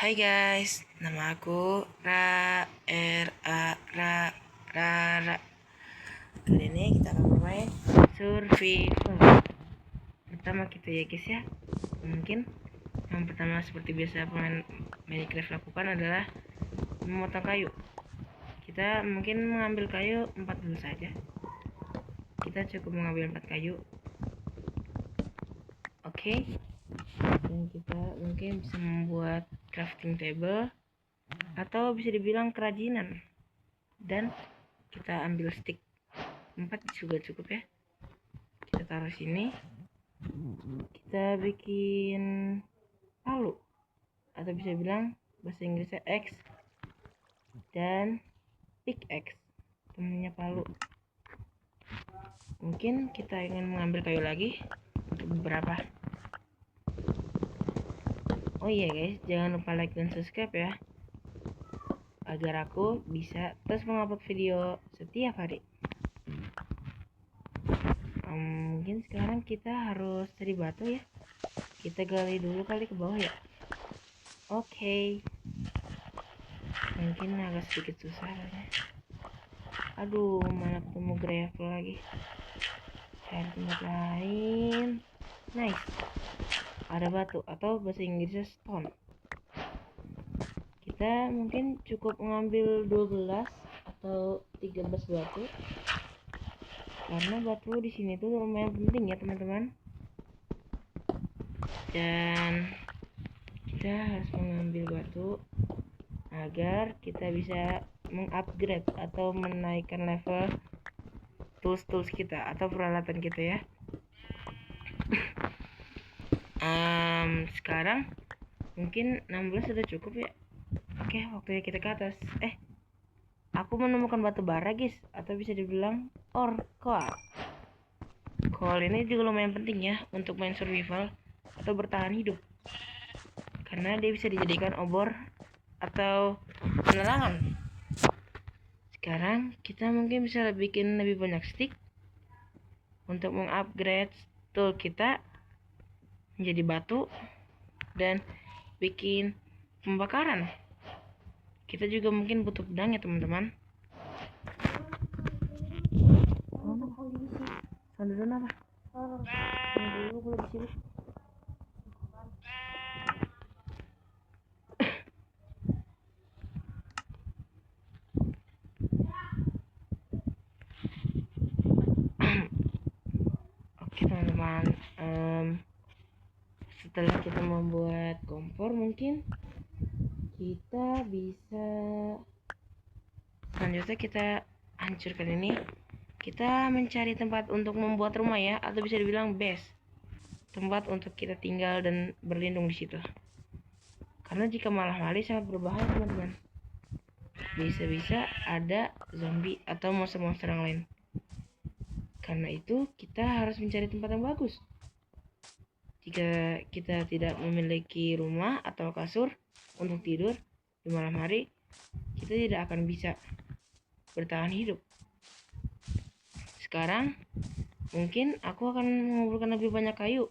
Hai guys, nama aku Ra Ra. Kali ini kita akan bermain survival. Pertama kita ya guys ya. Mungkin yang pertama seperti biasa pemain Minecraft lakukan adalah memotong kayu. Kita mungkin mengambil kayu 4 dulu saja. Kita cukup mengambil 4 kayu. Oke. Dan kita mungkin bisa membuat crafting table atau bisa dibilang kerajinan. Dan kita ambil stick 4 juga cukup ya. Kita taruh sini. Kita bikin palu atau bisa bilang bahasa Inggrisnya X dan pickaxe, temennya palu. Mungkin kita ingin mengambil kayu lagi untuk beberapa. Oh iya guys, jangan lupa like dan subscribe ya, agar aku bisa terus mengupload video setiap hari. Mungkin sekarang kita harus cari batu ya. Kita gali dulu kali ke bawah ya. Oke. Mungkin agak sedikit susah ya. Aduh, mana ketemu gravel lagi. Cari tempat lain. Nice. Ada batu atau bahasa Inggrisnya stone. Kita mungkin cukup mengambil 12 atau 13 batu. Karena batu di sini tuh lumayan penting ya teman-teman. Dan kita harus mengambil batu agar kita bisa mengupgrade atau menaikkan level tools kita atau peralatan kita ya. Sekarang mungkin 16 sudah cukup ya. Oke, waktunya kita ke atas. Aku menemukan batu bara guys, atau bisa dibilang ore coal. Coal ini juga lumayan penting ya untuk main survival atau bertahan hidup, karena dia bisa dijadikan obor atau penerangan. Sekarang kita mungkin bisa bikin lebih banyak stick untuk mengupgrade tool kita menjadi batu dan bikin pembakaran. Kita juga mungkin butuh pedang ya teman-teman. Dulu apa? Dulu gue lagi sibuk. Oke teman-teman, setelah kita membuat kompor, mungkin kita bisa selanjutnya kita hancurkan ini. Kita mencari tempat untuk membuat rumah ya, atau bisa dibilang base, tempat untuk kita tinggal dan berlindung di situ. Karena jika malam hari sangat berbahaya teman-teman. Bisa-bisa ada zombie atau monster-monster yang lain. Karena itu kita harus mencari tempat yang bagus. Jika kita tidak memiliki rumah atau kasur untuk tidur di malam hari, kita tidak akan bisa bertahan hidup. Sekarang mungkin aku akan mengumpulkan lebih banyak kayu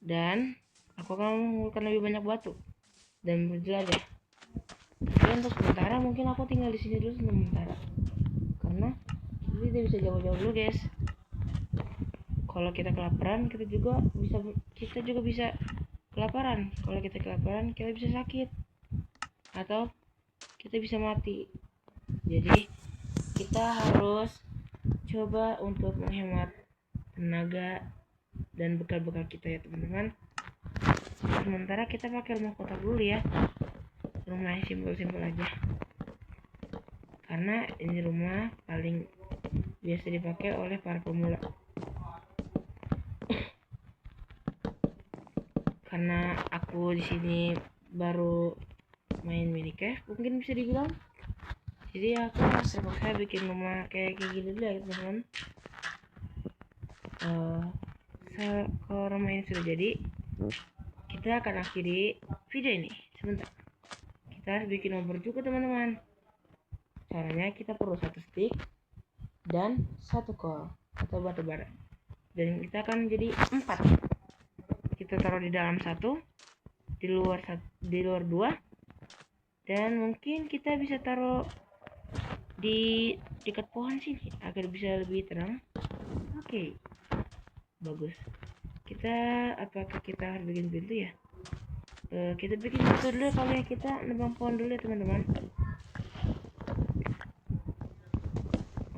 dan aku akan mengumpulkan lebih banyak batu dan berjelajah. Tapi untuk sementara mungkin aku tinggal di sini dulu sementara, karena kita tidak bisa jauh-jauh dulu guys. Kalau kita kelaparan, kita juga bisa kelaparan. Kalau kita kelaparan, kita bisa sakit atau kita bisa mati. Jadi kita harus coba untuk menghemat tenaga dan bekal-bekal kita ya teman-teman. Sementara kita pakai rumah kotak dulu ya, rumah simpel-simpel aja, karena ini rumah paling biasa dipakai oleh para pemula. Karena aku di sini baru main Minecraft, mungkin bisa dibilang, jadi aku terpaksa bikin rumah kayak gini dulu ya teman-teman. Kalau rumah ini sudah jadi, kita akan akhiri video ini. Sebentar, kita harus bikin obor juga teman-teman. Caranya kita perlu 1 stick dan 1 coal atau batu bara, dan kita akan jadi 4. Kita taruh di dalam 1, di luar 2, dan mungkin kita bisa taruh di dekat pohon sini agar bisa lebih terang. Oke, bagus. Apakah kita harus bikin pintu ya? Kita bikin pintu dulu kalau ya, kita nebang pohon dulu ya teman-teman.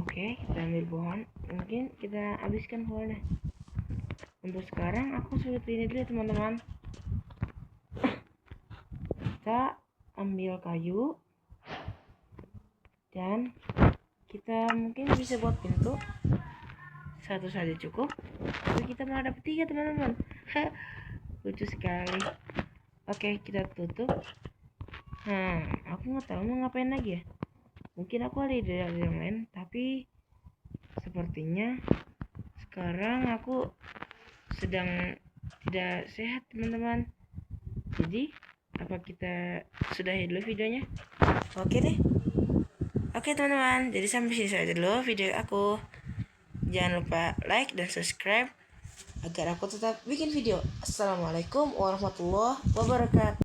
Oke, kita ambil pohon, mungkin kita habiskan pohonnya. Untuk sekarang aku seperti ini dulu ya teman-teman. Kita ambil kayu dan kita mungkin bisa buat pintu. Satu saja cukup, tapi kita malah dapat 3 teman-teman. Lucu sekali. Oke, kita tutup. Aku nggak tahu mau ngapain lagi ya. Mungkin aku ada ide yang lain, tapi sepertinya sekarang aku sedang tidak sehat teman-teman. Jadi apa kita sudahi dulu videonya? Oke deh. Oke teman-teman, jadi sampai sini saja dulu video aku. Jangan lupa like dan subscribe agar aku tetap bikin video. Assalamualaikum warahmatullahi wabarakatuh.